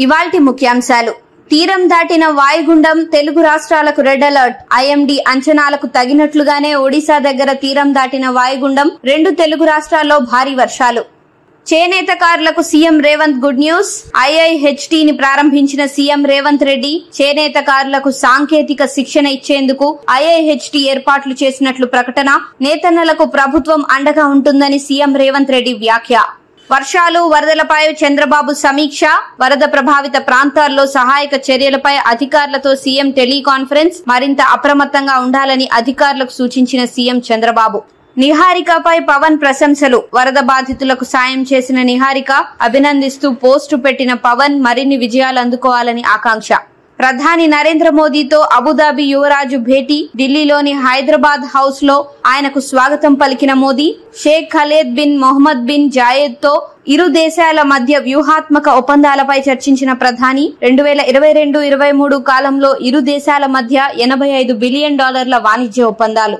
ఇవాల్టి ముఖ్యాంశాలు. తీరం దాటిన వాయుగుండం, తెలుగు రాష్ట్రాలకు రెడ్ అలర్ట్. ఐఎండీ అంచనాలకు తగినట్లుగానే ఒడిశా దగ్గర తీరం దాటిన వాయుగుండం, 2 తెలుగు రాష్ట్రాల్లో భారీ వర్షాలు. చేనేతకారులకు సీఎం రేవంత్ గుడ్ న్యూస్. ఐఐహెచ్టీని ప్రారంభించిన సీఎం రేవంత్ రెడ్డి చేనేతకారులకు సాంకేతిక శిక్షణ ఇచ్చేందుకు ఐఐహెచ్టీ ఏర్పాట్లు చేసినట్లు ప్రకటన. నేతన్నలకు ప్రభుత్వం అండగా ఉంటుందని సీఎం రేవంత్ రెడ్డి వ్యాఖ్య. వర్షాలు, వరదలపై చంద్రబాబు సమీక్ష. వరద ప్రభావిత ప్రాంతాల్లో సహాయక చర్యలపై అధికారులతో సీఎం టెలికాన్ఫరెన్స్. మరింత అప్రమత్తంగా ఉండాలని అధికారులకు సూచించిన సీఎం చంద్రబాబు. నిహారికపై పవన్ ప్రశంసలు. వరద బాధితులకు సాయం చేసిన నిహారిక అభినందిస్తూ పోస్టు పెట్టిన పవన్ మరిన్ని విజయాలు అందుకోవాలని ఆకాంక్ష. ప్రధాని నరేంద్ర మోదీతో అబుదాబి యువరాజు భేటీ. ఢిల్లీలోని హైదరాబాద్ హౌస్ లో ఆయనకు స్వాగతం పలికిన Modi. Sheikh Khaled bin Mohammed bin Zayed తో ఇరు దేశాల మధ్య వ్యూహాత్మక ఒప్పందాలపై చర్చించిన ప్రధాని. 2022-23 కాలంలో ఇరు దేశాల మధ్య $85 బిలియన్ వాణిజ్య ఒప్పందాలు.